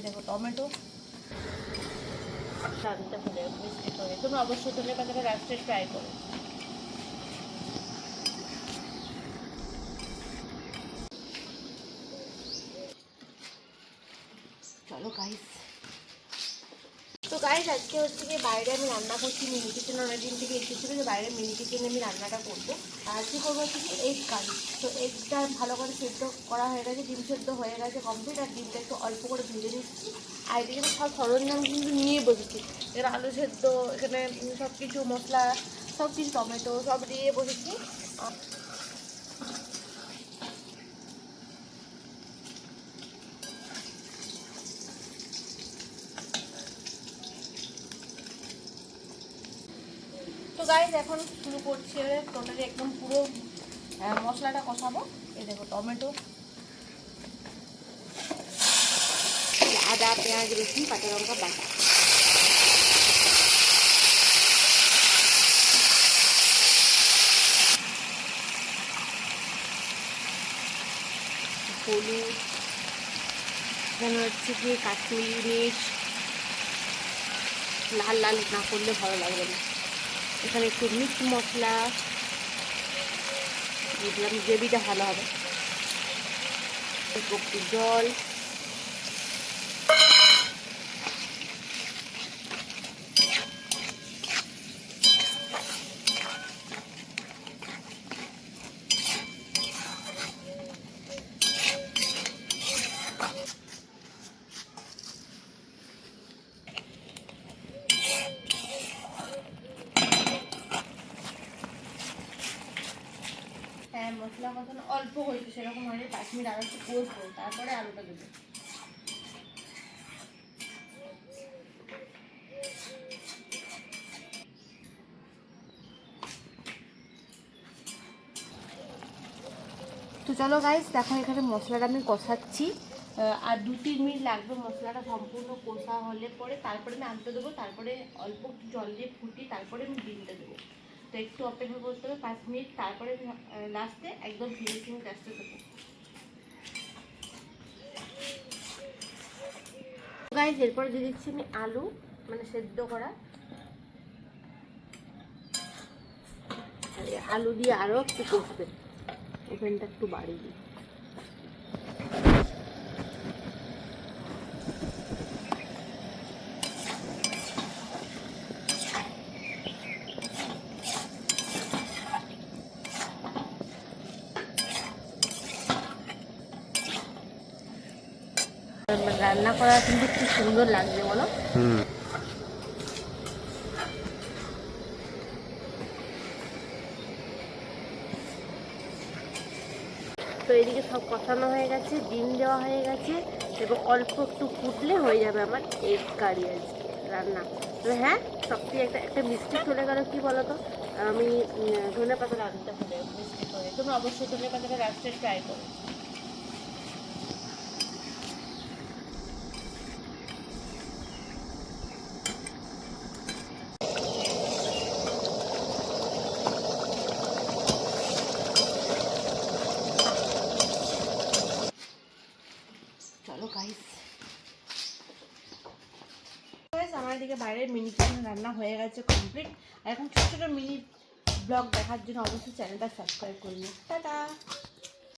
দেখো টমেটো শান্তা ফুলে মিষ্টি করে। তোমরা অবশ্যই ধনে পাতাটা লাস্টে ট্রাই করো। চলো গাইস, তো গাইস আজকে হচ্ছে কি বাইরে আমি রান্না করছি মিনি কিচেন। অনেক দিন থেকে ইচ্ছে ছিল যে বাইরে মিনি কিচেনে আমি রান্নাটা করবো। আর কি করবো হচ্ছে কি এগ কারি। তো এগটা ভালো করে সেদ্ধ করা হয়ে গেছে, ডিম সেদ্ধ হয়ে গেছে কমপ্লিট। আর ডিমটা একটু অল্প করে ভেজে নিচ্ছি। আর এদিকে সব সরঞ্জাম কিন্তু নিয়ে বসেছি। এখানে আলু সেদ্ধ, এখানে সব কিছু মশলা, সব কিছু টমেটো সব দিয়ে বসেছি। তো গাইস এখন শুরু করছি, টোটালি একদম পুরো মশলাটা কষাবো। এই দেখো টমেটো, আদা, পেঁয়াজ, রসুন, কাঁচা লঙ্কা বাটা, হলুদ, এখানে হচ্ছে কি কাশ্মীরি মির্চ, লাল লাল না করলে ভালো লাগবে না। এখানে একটু মিক্স মশলা দিলাম, গ্রেভিটা ভালো হবে। একটু জল, হ্যাঁ মশলা কষানো অল্প হয়েছে, সেরকম হয়নি। 5 মিনিট আরও একটু কষবো, তারপরে আলুটা দেবো। তো চলো গাইস দেখো এখানে মশলাটা আমি কষাচ্ছি। আর 2-3 মিনিট লাগবে মশলাটা সম্পূর্ণ কষা হলে পরে। তারপরে আমি আলুটা দেবো, তারপরে অল্প একটু জল দিয়ে ফুটিয়ে তারপরে আমি ডিমটা দেবো। তো একটু অপেক্ষা করতে হবে 5 মিনিট, তারপরে লাস্টে একদম ফিনিশিং টাচটা দেবো। গাইস এরপরে দিয়ে দিচ্ছি আমি আলু, মানে সেদ্ধ করা। আলু দিয়ে আরও একটু কষবে, ওভেনটা একটু বাড়িয়ে দিই। রান্না করা কিন্তু খুব সুন্দর লাগছে বলো। তো এদিকে সব কষানো হয়ে গেছে, ডিম দেওয়া হয়ে গেছে এবং অল্প একটু ফুটলে হয়ে যাবে আমার এগ কারি আজকে রান্না। তো হ্যাঁ, সবথেকে একটা মিস্টেক চলে গেল, কি বলো তো, আমি ধনে পাতা রান্নাটা ভুলে মিস্টেক করে। তোমরা অবশ্যই ধনে পাতাটা লাস্টে ট্রাই করো। চলো গাইস, আমার এদিকে বাইরের মিনি কিচেন রান্না হয়ে গেছে কমপ্লিট। আর এখন ছোটো ছোটো মিনি ব্লগ দেখার জন্য অবশ্যই চ্যানেলটা সাবস্ক্রাইব করে নিন। টাটা।